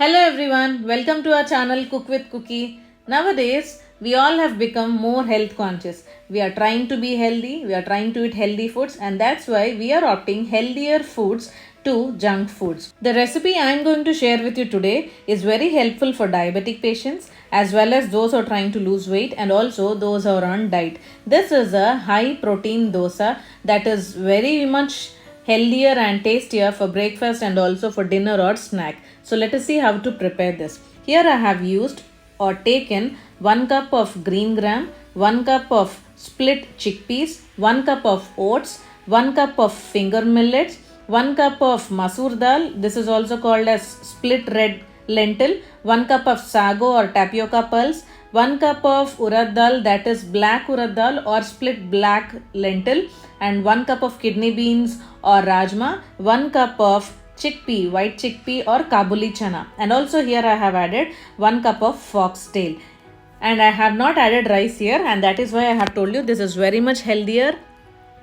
Hello everyone, welcome to our channel Cook with Cookie. Nowadays, we all have become more health conscious. We are trying to be healthy, we are trying to eat healthy foods, and that's why we are opting healthier foods to junk foods. The recipe I am going to share with you today is very helpful for diabetic patients as well as those who are trying to lose weight and also those who are on diet. This is a high protein dosa that is very much healthier and tastier for breakfast and also for dinner or snack. So let us see how to prepare this. Here I have used or taken 1 cup of green gram, 1 cup of split chickpeas, 1 cup of oats, 1 cup of finger millets, 1 cup of masoor dal. This is also called as split red lentil, 1 cup of sago or tapioca pulse, 1 cup of urad dal, that is black urad dal or split black lentil, and 1 cup of kidney beans or rajma, 1 cup of chickpea, white chickpea or kabuli chana, and also here I have added 1 cup of foxtail. And I have not added rice here, and that is why I have told you this is very much healthier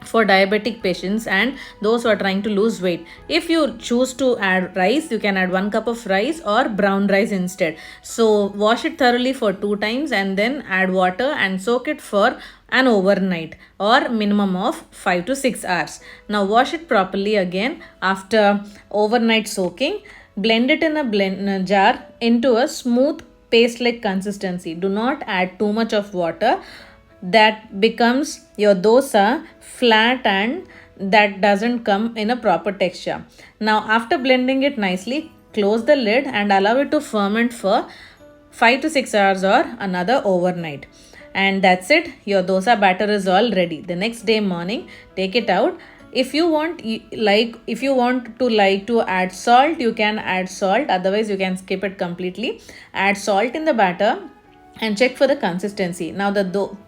for diabetic patients and those who are trying to lose weight. If you choose to add rice, you can add 1 cup of rice or brown rice instead. So wash it thoroughly for 2 times and then add water and soak it for an overnight or minimum of 5 to 6 hours. Now wash it properly again after overnight soaking. Blend it in a jar into a smooth paste like consistency. Do not add too much of water. That becomes your dosa flat and that doesn't come in a proper texture. Now after blending it nicely, close the lid and allow it to ferment for 5 to 6 hours or another overnight. And that's it, your dosa batter is all ready. The next day morning, take it out. If you want to add salt, you can add salt, otherwise you can skip it completely. Add salt in the batter and check for the consistency. Now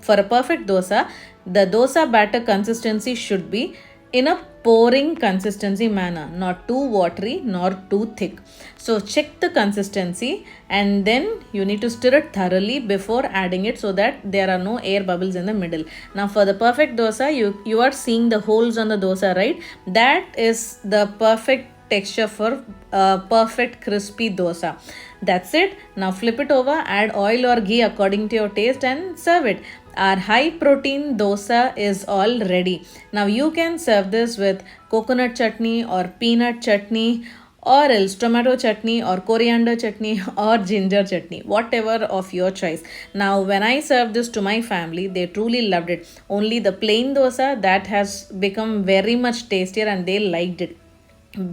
for a perfect dosa, the dosa batter consistency should be in a pouring consistency manner, not too watery nor too thick. So check the consistency and then you need to stir it thoroughly before adding it so that there are no air bubbles in the middle. Now for the perfect dosa, you are seeing the holes on the dosa, right? That is the perfect texture for a perfect crispy dosa. That's it. Now flip it over, add oil or ghee according to your taste and serve it. Our high protein dosa is all ready. Now you can serve this with coconut chutney or peanut chutney or else tomato chutney or coriander chutney or ginger chutney, whatever of your choice. Now when I served this to my family, they truly loved it. Only the plain dosa that has become very much tastier and they liked it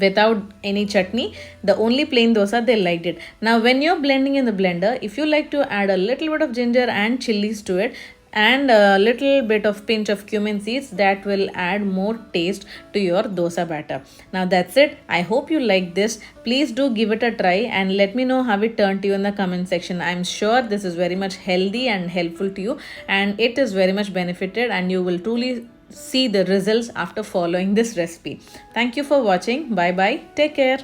without any chutney. The only plain dosa, they liked it. Now when you're blending in the blender, if you like to add a little bit of ginger and chilies to it and a little bit of pinch of cumin seeds, that will add more taste to your dosa batter. Now that's it. I hope you like this. Please do give it a try and let me know how it turned to you in the comment section. I'm sure this is very much healthy and helpful to you and it is very much benefited and you will truly see the results after following this recipe. Thank you for watching. Bye bye. Take care.